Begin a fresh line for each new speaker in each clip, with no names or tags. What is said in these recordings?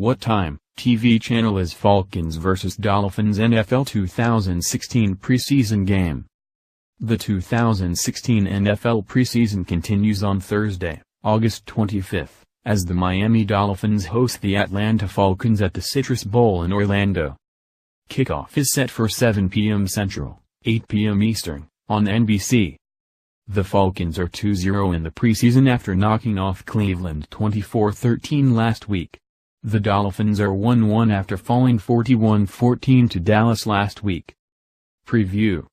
What time, TV channel is Falcons vs. Dolphins NFL 2016 preseason game? The 2016 NFL preseason continues on Thursday, August 25, as the Miami Dolphins host the Atlanta Falcons at the Citrus Bowl in Orlando. Kickoff is set for 7 p.m. Central, 8 p.m. Eastern, on NBC. The Falcons are 2-0 in the preseason after knocking off Cleveland 24-13 last week. The Dolphins are 1-1 after falling 41-14 to Dallas last week. Preview.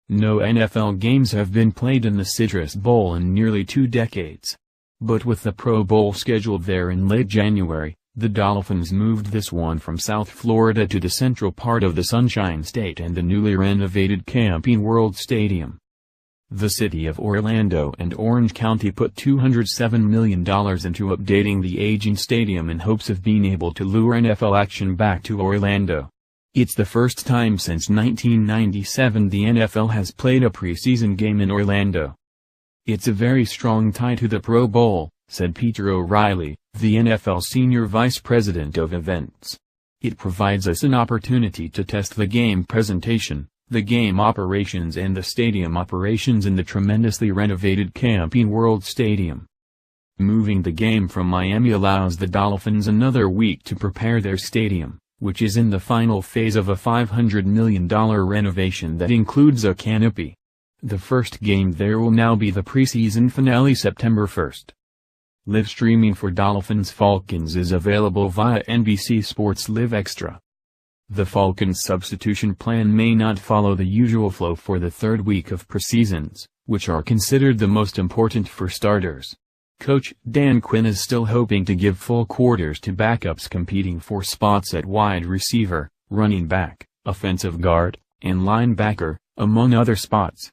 No NFL games have been played in the Citrus Bowl in nearly 2 decades. But with the Pro Bowl scheduled there in late January, the Dolphins moved this one from South Florida to the central part of the Sunshine State and the newly renovated Camping World Stadium. The city of Orlando and Orange County put $207 million into updating the aging stadium in hopes of being able to lure NFL action back to Orlando. It's the first time since 1997 the NFL has played a preseason game in Orlando. It's a very strong tie to the Pro Bowl, said Peter O'Reilly, the NFL Senior Vice President of Events. It provides us an opportunity to test the game presentation, the game operations and the stadium operations in the tremendously renovated Camping World Stadium. Moving the game from Miami allows the Dolphins another week to prepare their stadium, which is in the final phase of a $500 million renovation that includes a canopy. The first game there will now be the preseason finale September 1st. Live streaming for Dolphins Falcons is available via NBC Sports Live Extra. The Falcons' substitution plan may not follow the usual flow for the third week of preseasons, which are considered the most important for starters. Coach Dan Quinn is still hoping to give full quarters to backups competing for spots at wide receiver, running back, offensive guard, and linebacker, among other spots.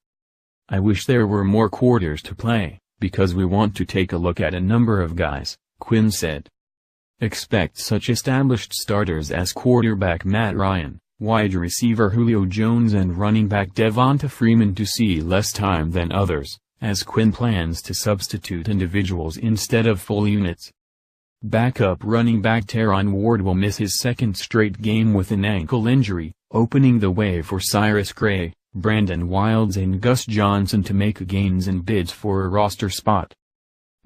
"I wish there were more quarters to play, because we want to take a look at a number of guys," Quinn said. Expect such established starters as quarterback Matt Ryan, wide receiver Julio Jones and running back Devonta Freeman to see less time than others, as Quinn plans to substitute individuals instead of full units. Backup running back Teron Ward will miss his second straight game with an ankle injury, opening the way for Cyrus Gray, Brandon Wilds and Gus Johnson to make gains and bids for a roster spot.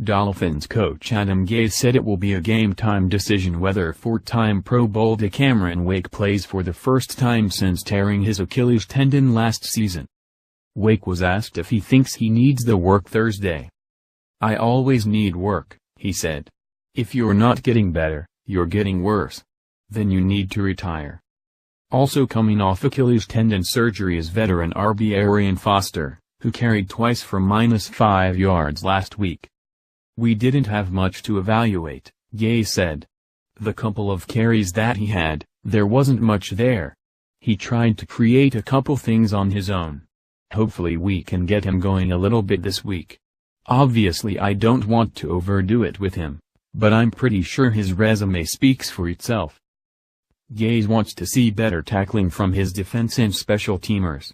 Dolphins coach Adam Gase said it will be a game-time decision whether four-time Pro Bowl Cameron Wake plays for the first time since tearing his Achilles tendon last season. Wake was asked if he thinks he needs the work Thursday. "I always need work," he said. "If you're not getting better, you're getting worse. Then you need to retire." Also coming off Achilles tendon surgery is veteran RB Arian Foster, who carried twice for -5 yards last week. "We didn't have much to evaluate," Gase said. "The couple of carries that he had, there wasn't much there. He tried to create a couple things on his own. Hopefully we can get him going a little bit this week. Obviously I don't want to overdo it with him, but I'm pretty sure his resume speaks for itself." Gase wants to see better tackling from his defense and special teamers.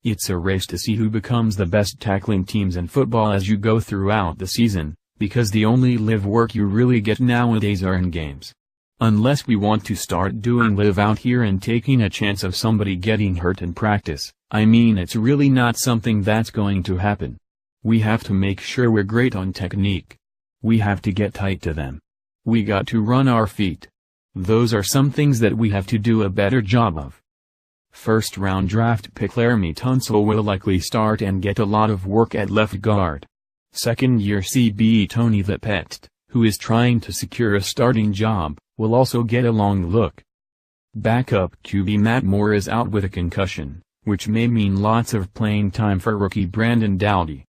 "It's a race to see who becomes the best tackling teams in football as you go throughout the season, because the only live work you really get nowadays are in games. Unless we want to start doing live out here and taking a chance of somebody getting hurt in practice, I mean it's really not something that's going to happen. We have to make sure we're great on technique. We have to get tight to them. We got to run our feet. Those are some things that we have to do a better job of." First-round draft pick Laramie Tunsil will likely start and get a lot of work at left guard. Second-year CB Tony Vepet, who is trying to secure a starting job, will also get a long look. Backup QB Matt Moore is out with a concussion, which may mean lots of playing time for rookie Brandon Doughty.